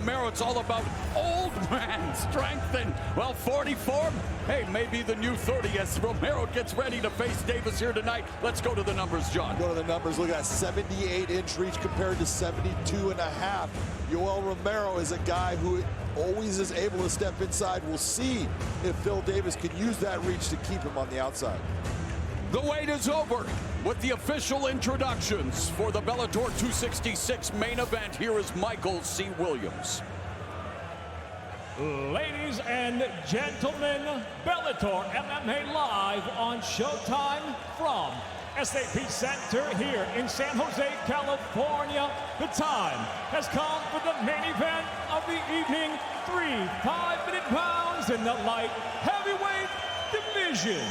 Romero. It's all about old man strength and, well, 44, hey, maybe the new 30 as Romero gets ready to face Davis here tonight. Let's go to the numbers, John. Go to the numbers. Look at that 78-inch reach compared to 72.5. Yoel Romero is a guy who always is able to step inside. We'll see if Phil Davis can use that reach to keep him on the outside. The wait is over with the official introductions for the Bellator 266 main event. Here is Michael C. Williams. Ladies and gentlemen, Bellator MMA live on Showtime from SAP Center here in San Jose, California. The time has come for the main event of the evening. 3 5-minute pounds in the light heavyweight division.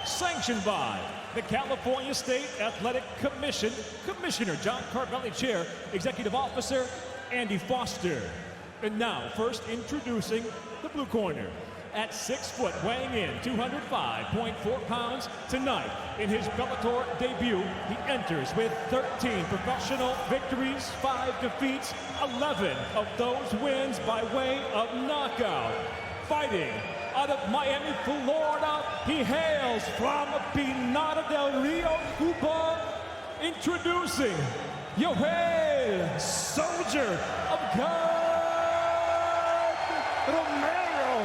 Sanctioned by the California State Athletic Commission, Commissioner John Carvelli, Chair, Executive Officer Andy Foster. And now, first introducing the blue corner. At 6 foot, weighing in 205.4 pounds tonight. In his Bellator debut, he enters with 13 professional victories, 5 defeats, 11 of those wins by way of knockout. Fighting out of Miami, Florida, he hails from Pinar del Rio, Cuba. Introducing Yoel, Soldier of God, Romero.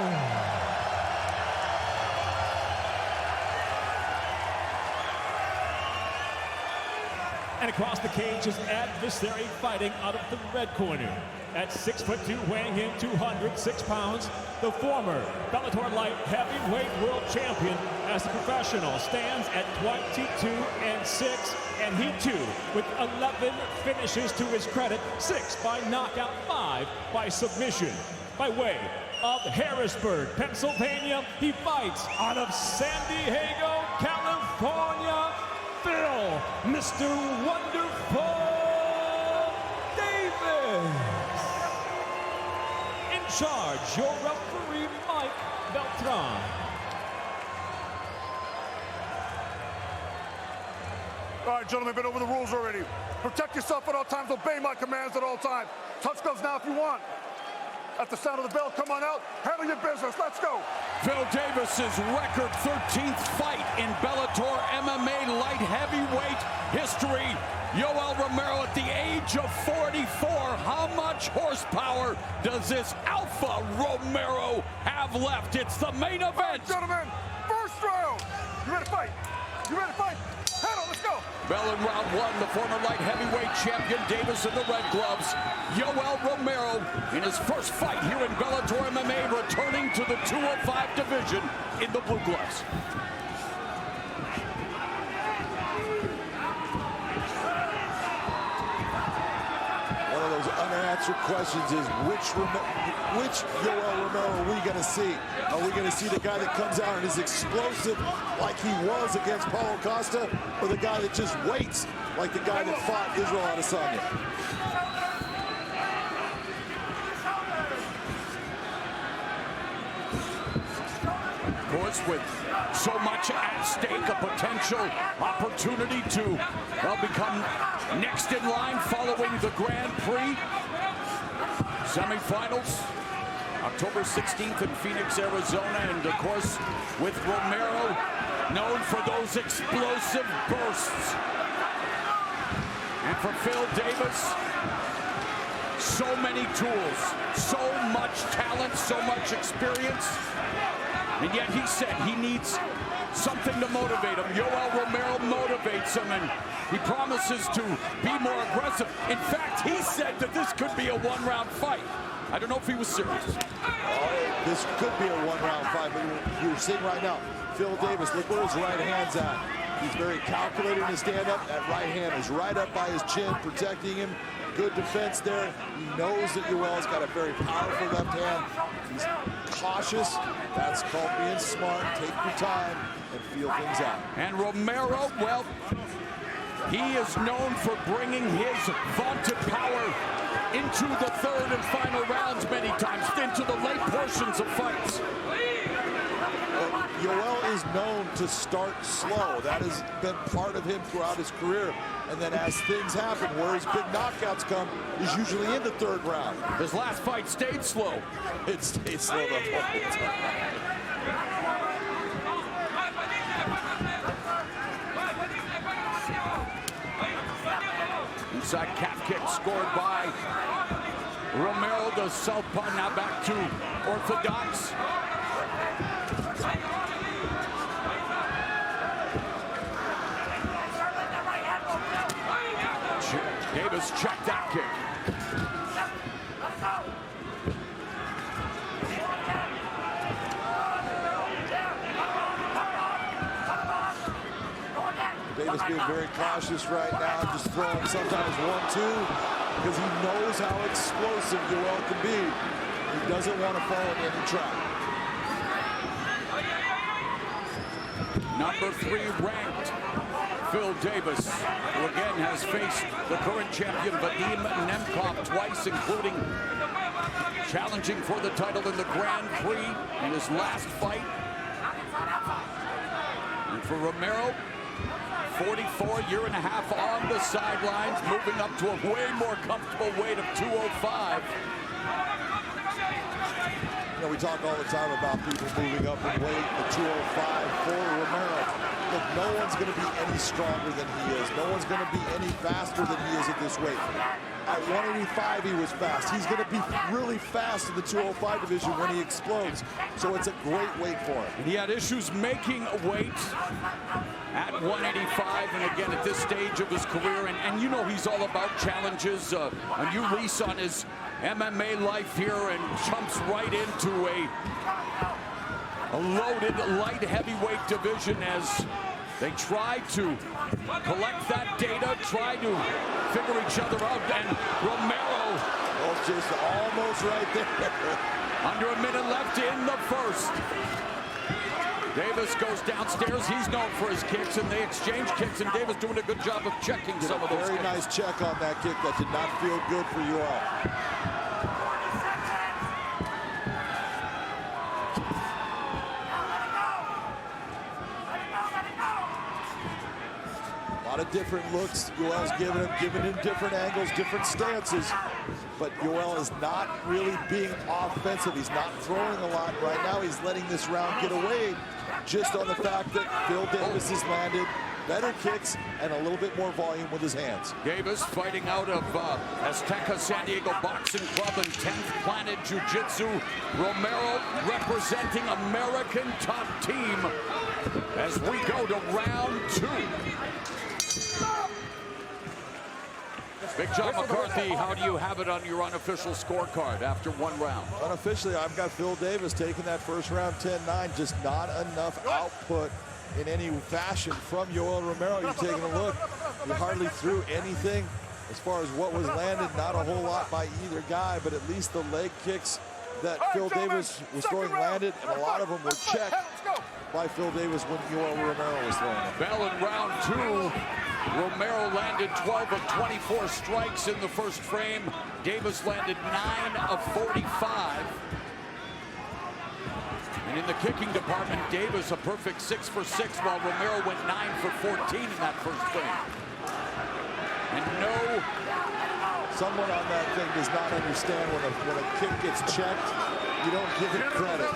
And across the cage, his adversary fighting out of the red corner. At 6'2", weighing in 206 pounds, the former Bellator light heavyweight world champion as a professional stands at 22-6, and he too with 11 finishes to his credit, 6 by knockout, 5 by submission. By way of Harrisburg, Pennsylvania, he fights out of San Diego, California, Phil, Mr. Wonderful Davis. In charge, your referee, Mike Beltran. All right, gentlemen, been over the rules already. Protect yourself at all times. Obey my commands at all times. Touch gloves now if you want. At the sound of the bell, come on out. Handle your business. Let's go. Phil Davis's record 13th fight in Bellator MMA light heavyweight history. Yoel Romero at the age of 44. How much horsepower does this Alpha Romero have left? It's the main event. Right, gentlemen, first round. You ready to fight? You ready to fight? Head on, let's go. Bell in round 1, the former light heavyweight champion Davis in the red gloves. Yoel Romero in his first fight here in Bellator MMA, returning to the 205 division in the blue gloves. One of those unanswered questions is which Yoel Romero are we going to see? Are we going to see the guy that comes out and is explosive like he was against Paulo Costa, or the guy that just waits like the guy that fought Israel Adesanya? Of course, with so much at stake, a potential opportunity to, well, become next in line following the Grand Prix. Semifinals, October 16th in Phoenix, Arizona, and of course, with Romero, known for those explosive bursts. And for Phil Davis, so many tools, so much talent, so much experience. And yet he said he needs something to motivate him. Yoel Romero motivates him, and he promises to be more aggressive. In fact, he said that this could be a one-round fight. I don't know if he was serious. This could be a one-round fight, but you're seeing right now, Phil Davis, look where his right hand's at. He's very calculated in his stand-up. That right hand is right up by his chin, protecting him. Good defense there. He knows that Yoel's got a very powerful left hand. He's cautious. That's called being smart. Take your time and feel things out. And Romero, well, he is known for bringing his vaunted power into the third and final rounds many times, into the late portions of fights. Yoel is known to start slow. That has been part of him throughout his career. And then as things happen, where his big knockouts come, is usually in the third round. His last fight stayed slow. It stayed slow the whole time. Inside calf kick scored by Romero, the southpaw, now back to orthodox. Davis checked that kick. Davis being very cautious right now, just throwing sometimes 1-2 because he knows how explosive Yoel can be. He doesn't want to fall in any trap. Number 3 ranked Phil Davis, who again has faced the current champion Vadim Nemkov twice, including challenging for the title in the Grand Prix in his last fight. And for Romero, 44, year and a half on the sidelines, moving up to a way more comfortable weight of 205. You know, we talk all the time about people moving up in weight, the 205 for Romero. Look, no one's going to be any stronger than he is. No one's going to be any faster than he is at this weight. At 185, he was fast. He's going to be really fast in the 205 division when he explodes. So it's a great weight for him. And he had issues making weight at 185, and again at this stage of his career. And you know he's all about challenges. A new lease on his MMA life here, and jumps right into a loaded light heavyweight division as they try to collect that data, try to figure each other out. And Romero, just almost right there. under a minute left in the first. Davis goes downstairs. He's known for his kicks, and they exchange kicks, and Davis doing a good job of checking some of those Very kicks. nice check on that kick. That did not feel good for Yoel. A lot of different looks Yoel's giving him different angles, different stances. But Yoel is not really being offensive. He's not throwing a lot right now. He's letting this round get away just on the fact that Phil Davis has landed better kicks and a little bit more volume with his hands. Davis fighting out of Azteca San Diego Boxing Club and 10th Planet Jiu-Jitsu. Romero representing American Top Team as we go to round 2. Big John McCarthy, how do you have it on your unofficial scorecard after one round? Unofficially, I've got Phil Davis taking that first round 10-9. Just not enough output in any fashion from Yoel Romero. You're taking a look. He hardly threw anything as far as what was landed. Not a whole lot by either guy, but at least the leg kicks that Phil Davis was throwing landed, and a lot of them were checked by Phil Davis when Yoel Romero was throwing them. Bell in round 2. Romero landed 12 of 24 strikes in the first frame. Davis landed 9 of 45. And in the kicking department, Davis a perfect 6 for 6, while Romero went 9 for 14 in that first frame. And no... Someone on that thing does not understand when a kick gets checked, you don't give it credit.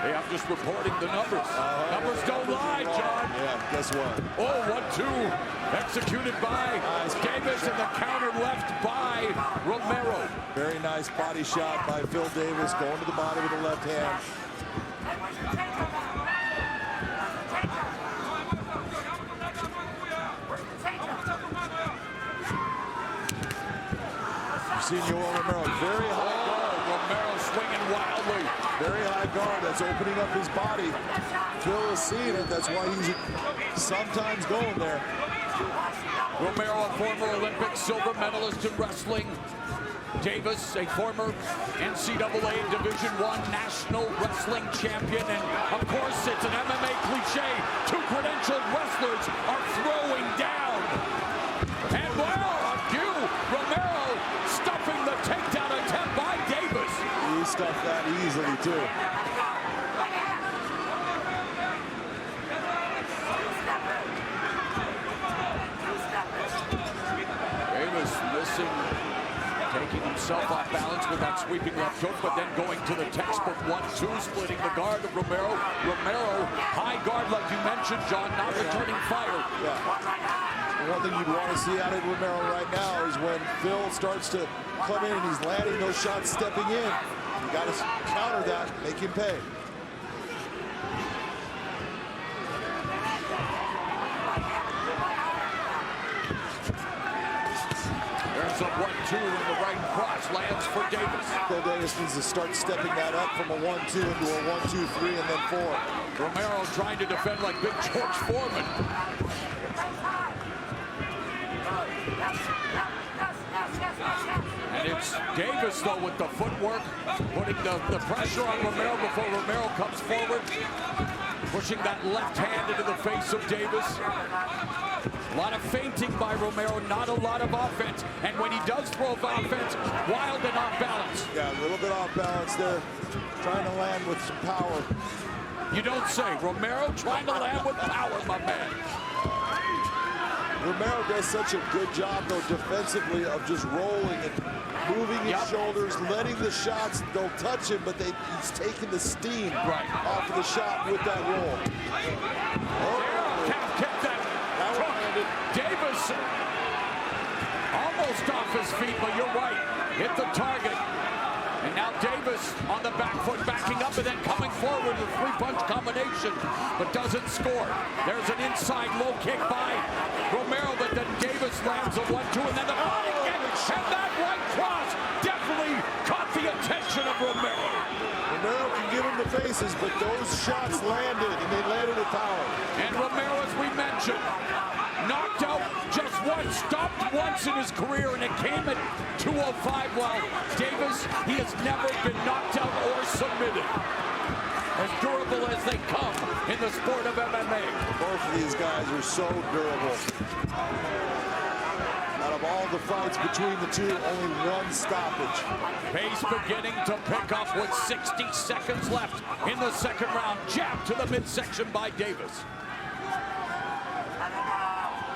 Hey, I'm just reporting the numbers. Numbers don't lie, John. Yeah, guess what? Oh, 1-2. Executed by Davis, and the counter left by Romero. Very nice body shot by Phil Davis, going to the body with the left hand. You've seen Yoel Romero, very high guard. Romero swinging wildly. Very high guard, that's opening up his body. Phil has seen it, that's why he's sometimes going there. Romero, a former Olympic silver medalist in wrestling. Davis, a former NCAA Division I national wrestling champion. And of course, it's an MMA cliche. 2 credentialed wrestlers are throwing down. And wow, a cue. Romero stuffing the takedown attempt by Davis. He stuffed that easily, too. balancing, taking himself off balance with that sweeping left hook, but then going to the textbook 1-2, splitting the guard of Romero. Romero, high guard like you mentioned, John, not returning fire. Yeah. One thing you'd want to see out of Romero right now is when Phil starts to come in and he's landing those shots, stepping in. You got to counter that, make him pay. There's a 1-2 in the right cross, lands for Davis. Phil Davis needs to start stepping that up from a 1-2 into a 1-2-3 and then 4. Romero trying to defend like big George Foreman. And it's Davis, though, with the footwork, putting the pressure on Romero before Romero comes forward, pushing that left hand into the face of Davis. A lot of feinting by Romero, not a lot of offense. And when he does throw offense, wild and off balance. Yeah, a little bit off balance there, trying to land with some power. You don't say. Romero trying to land with power, my man. Romero does such a good job, though, defensively of just rolling and moving his shoulders, letting the shots, they'll touch him, but he's taking the steam off of the shot with that roll. Kept that. Davis almost off his feet, but you're right. Hit the target. And now Davis on the back foot, backing up and then coming forward with a three-punch combination, but doesn't score. There's an inside low kick by Romero, but then Davis lands a 1-2, and then the body kick, and that right cross definitely caught the attention of Romero. Romero can give him the faces, but those shots landed, and they landed with power. And Romero, as we mentioned, knocked out just once, stopped once in his career, and it came at 205. While Davis, he has never been knocked out or submitted. As durable as they come in the sport of MMA. Both of these guys are so durable. Out of all the fights between the two, only one stoppage. Pace beginning to pick up with 60 seconds left in the second round. Jab to the midsection by Davis.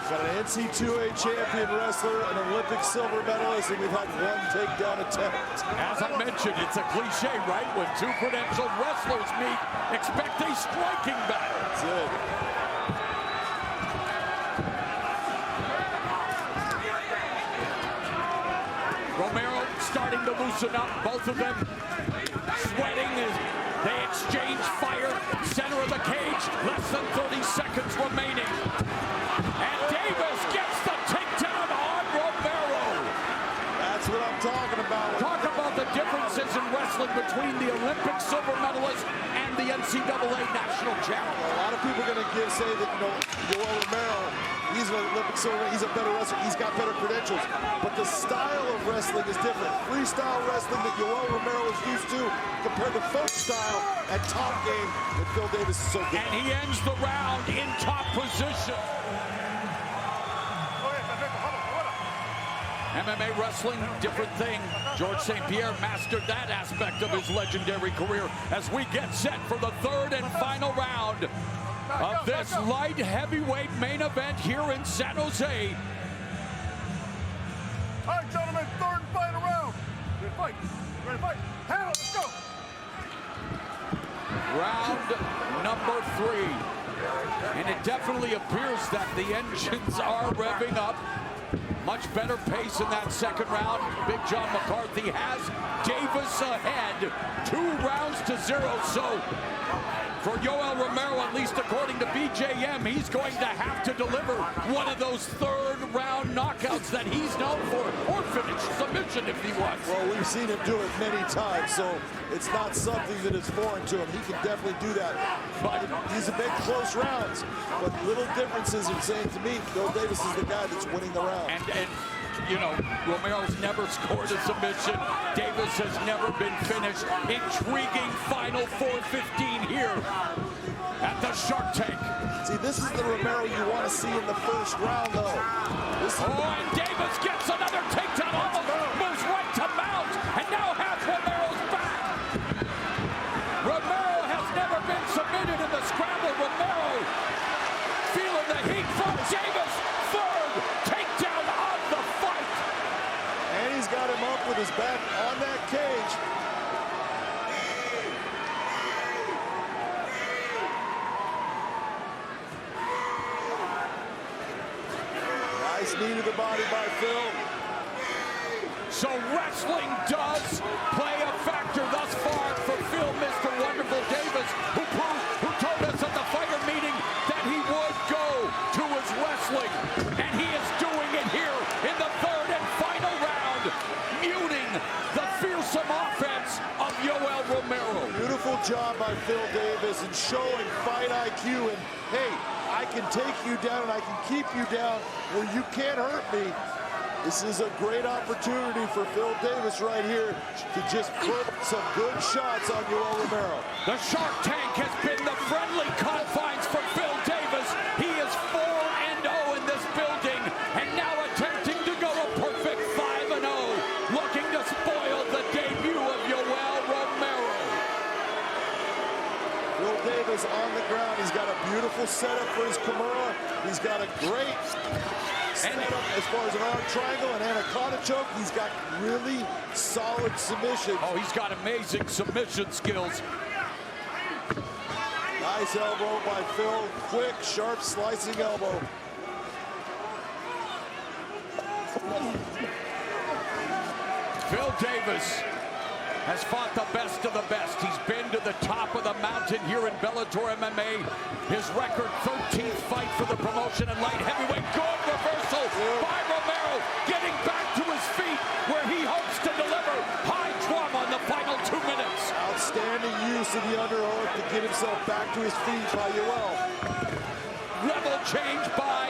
Got an NC2A champion wrestler, an Olympic silver medalist, and we've had one takedown attempt. As I mentioned, it's a cliche, right? When two credentialed wrestlers meet, expect a striking battle. That's it. Romero starting to loosen up, both of them sweating as they exchange fire. Center of the cage, less than 30 seconds remaining. And Davis gets the takedown on Romero. That's what I'm talking about. Talk about the differences in wrestling between the Olympic silver medalist and the NCAA national champion. A lot of people are going to say that, Yoel Romero, he's an Olympic silver, he's a better wrestler, he's got better credentials. But the style of wrestling is different. Freestyle wrestling that Yoel Romero is used to compared to folk style and top game that Phil Davis is so good. And he ends the round in top position. MMA wrestling, different thing. George St. Pierre mastered that aspect of his legendary career as we get set for the third and final round of this light heavyweight main event here in San Jose. All right, gentlemen, third and final round. Ready to fight? Ready to fight? Handle, let's go. Round number 3. And it definitely appears that the engines are revving up. Much better pace in that second round. Big John McCarthy has Davis ahead, 2-0. So for Yoel Romero, at least according to BJM, he's going to have to deliver one of those third-round knockouts that he's known for, or finish submission if he wants. Well, we've seen him do it many times, so it's not something that is foreign to him. He can definitely do that. But these have been close rounds, but little differences are saying to me, Phil Davis is the guy that's winning the round. And Romero's never scored a submission. Davis has never been finished. Intriguing final 4:15 here at the Shark Tank. See, this is the Romero you want to see in the first round, though. And Davis gets another takedown, almost moves right to mount, and now has Romero's back. Romero has never been submitted in the scramble. Romero feeling the heat from Davis. Third takedown of the fight. he's got him up with his back on that cage. Nice knee to the body by Phil. So wrestling does play a factor thus far for Phil, Mr. Wonderful Davis, who told us at the fighter meeting that he would go to his wrestling. And he is doing it here in the third and final round, muting the fearsome offense of Yoel Romero. Beautiful job by Phil Davis in showing fight IQ and, hey, I can take you down and I can keep you down where you can't hurt me. This is a great opportunity for Phil Davis right here to just put some good shots on Yoel Romero. The Shark Tank has been the friendly confines for Phil Davis. He is 4-0 in this building and now attempting to go a perfect 5-0, looking to spoil the debut of Yoel Romero. Phil Davis on the ground. He's got a beautiful setup for his Kimura. He's got a great setup as far as an arm triangle and anaconda choke. He's got really solid submission. Oh, he's got amazing submission skills. Nice elbow by Phil. Quick, sharp, slicing elbow. Phil Davis has fought the best of the best. He's been to the top of the mountain here in Bellator MMA. His record, 13th fight for the promotion in light heavyweight. Good reversal by Romero, getting back to his feet where he hopes to deliver high drama in the final 2 minutes. Outstanding use of the underhook to get himself back to his feet by Yoel. Level change by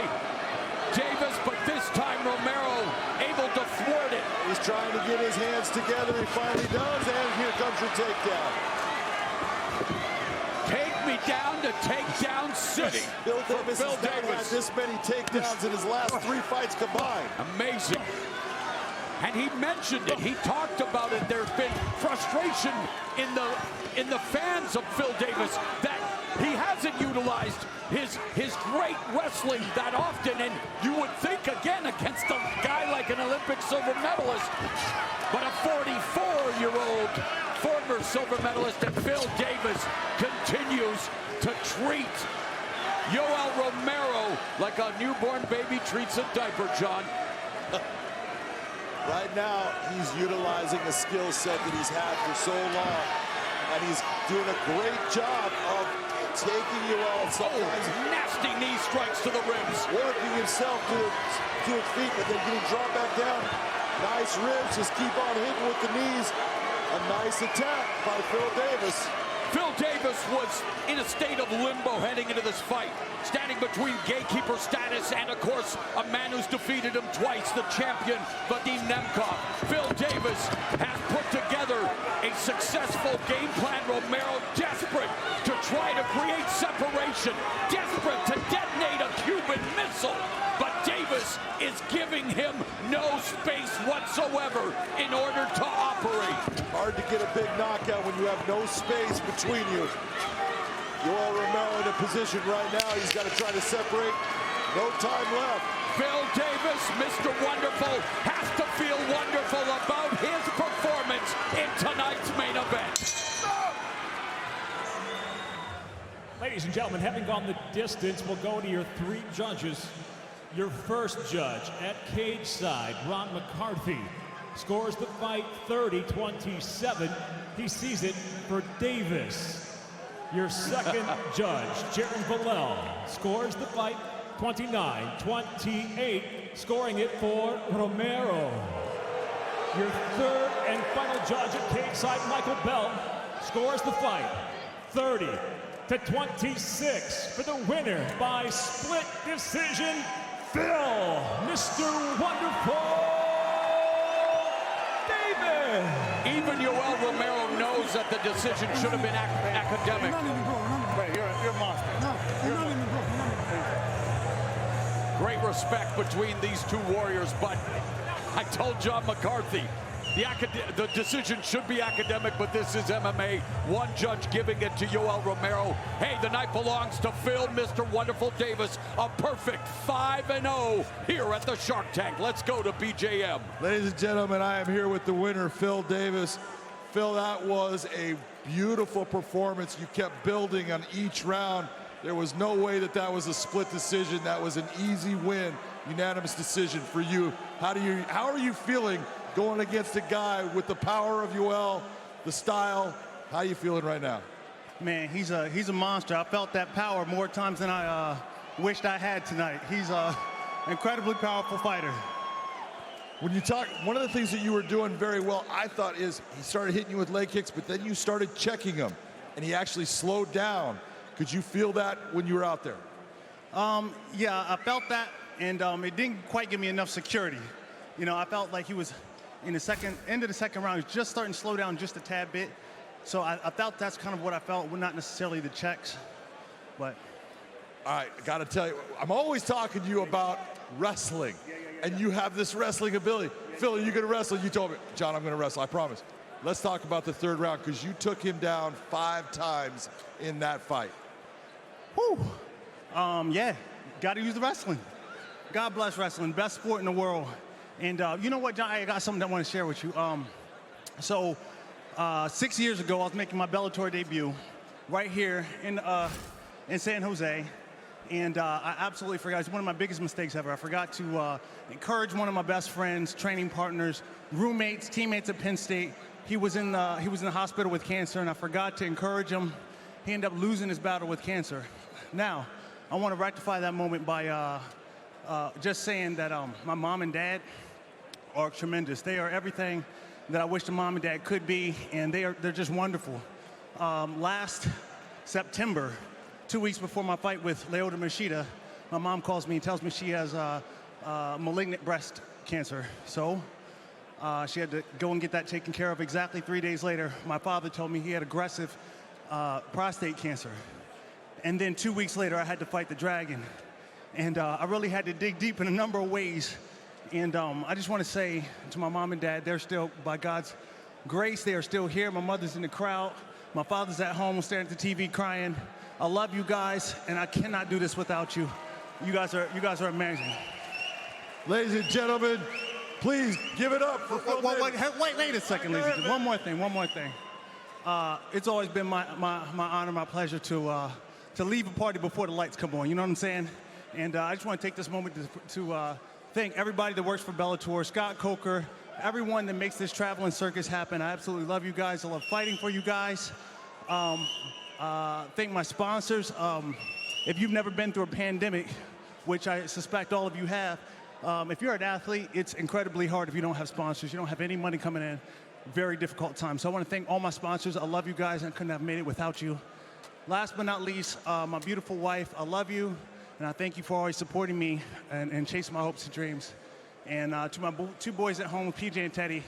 Davis, but this time Romero able to thwart it. He's trying to get his hands together. He finally does, and here comes your takedown. Take me down to takedown city. Phil Davis has never had this many takedowns in his last 3 fights combined. Amazing. And he mentioned it. He talked about it. There's been frustration in the fans of Phil Davis that he hasn't utilized his great wrestling that often, and you would think again against a guy like an Olympic silver medalist, but a 44-year-old former silver medalist, and Phil Davis continues to treat Yoel Romero like a newborn baby treats a diaper, John. Right now, he's utilizing a skill set that he's had for so long, and he's doing a great job of taking Yoel sometimes. Nasty knee strikes to the ribs. Working himself to his feet, but then getting dropped back down. Nice ribs, just keep on hitting with the knees. A nice attack by Phil Davis. Phil Davis was in a state of limbo heading into this fight, standing between gatekeeper status and, of course, a man who's defeated him twice, the champion, Vadim Nemkov. Phil Davis has put together a successful game plan. Romero desperate to try to create separation, desperate to detonate a Cuban missile, but Davis is giving him no space whatsoever in order to operate. Hard to get a big knockout when you have no space between you. Yoel Romero in a position right now. He's got to try to separate. No time left. Phil Davis, Mr. Wonderful, has to feel wonderful about his performance in tonight's main event. Ladies and gentlemen, having gone the distance, we'll go to your 3 judges. Your first judge at cage side, Ron McCarthy, scores the fight 30-27. He sees it for Davis. Your second judge, Jaron Vallel, scores the fight 29-28, scoring it for Romero. Your third and final judge at cage side, Michael Bell, scores the fight 30-26 for the winner by split decision, Phil, Mr. Wonderful Davis. Even Yoel Romero knows that the decision should have been academic. Wait, you're a monster. No, you're not even broke. Great respect between these two warriors, but I told John McCarthy, The decision should be academic, but this is MMA. One judge giving it to Yoel Romero. Hey, the night belongs to Phil, Mr. Wonderful Davis. A perfect 5-0 here at the Shark Tank. Let's go to BJM. Ladies and gentlemen, I am here with the winner, Phil Davis. Phil, that was a beautiful performance. You kept building on each round. There was no way that that was a split decision. That was an easy win, unanimous decision for you. How are you feeling going against a guy with the power of Yoel, the style? How are you feeling right now? Man, he's a monster. I felt that power more times than I wished I had tonight. He's an incredibly powerful fighter. When you talk, one of the things that you were doing very well, I thought, is he started hitting you with leg kicks, but then you started checking him, and he actually slowed down. Could you feel that when you were out there? Yeah, I felt that, and it didn't quite give me enough security. You know, I felt like he was in the end of the second round, he was just starting to slow down just a tad bit. So I felt that's kind of what I felt, not necessarily the checks, but. All right, I gotta tell you, I'm always talking to you about wrestling, and you have this wrestling ability. Phil, are you gonna wrestle? You told me, John, I'm gonna wrestle, I promise. Let's talk about the third round, because you took him down 5 times in that fight. Whew. Yeah, gotta use the wrestling. God bless wrestling, best sport in the world. And you know what, John, I got something I want to share with you. 6 years ago, I was making my Bellator debut right here in San Jose. And I absolutely forgot. It's one of my biggest mistakes ever. I forgot to encourage one of my best friends, training partners, roommates, teammates at Penn State. He was in the hospital with cancer, and I forgot to encourage him. He ended up losing his battle with cancer. Now, I want to rectify that moment by just saying that my mom and dad are tremendous. They are everything that I wish the mom and dad could be, and they're just wonderful. Last September, 2 weeks before my fight with Lyoto Machida, my mom calls me and tells me she has malignant breast cancer. So she had to go and get that taken care of. Exactly 3 days later, my father told me he had aggressive prostate cancer. And then 2 weeks later, I had to fight the Dragon. And I really had to dig deep in a number of ways. And I just want to say to my mom and dad, they're still, by God's grace, they are still here. My mother's in the crowd. My father's at home staring at the TV crying. I love you guys, and I cannot do this without you. You guys are amazing. Ladies and gentlemen, please give it up for Phil Davis. Wait a second, ladies and gentlemen. One more thing. It's always been my honor, my pleasure to leave a party before the lights come on. You know what I'm saying? And I just want to take this moment to thank everybody that works for Bellator, Scott Coker, everyone that makes this traveling circus happen. I absolutely love you guys. I love fighting for you guys. Thank my sponsors. If you've never been through a pandemic, which I suspect all of you have, if you're an athlete, it's incredibly hard if you don't have sponsors. You don't have any money coming in. Very difficult time. So I want to thank all my sponsors. I love you guys, and I couldn't have made it without you. Last but not least, my beautiful wife, I love you. And I thank you for always supporting me and chasing my hopes and dreams. And to my 2 boys at home, PJ and Teddy,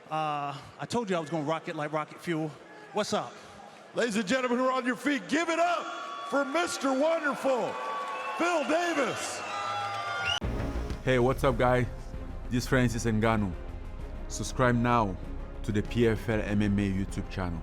I told you I was going to rock it like rocket fuel. What's up? Ladies and gentlemen who are on your feet, give it up for Mr. Wonderful, Phil Davis. Hey, what's up, guys? This is Francis Ngannou. Subscribe now to the PFL MMA YouTube channel.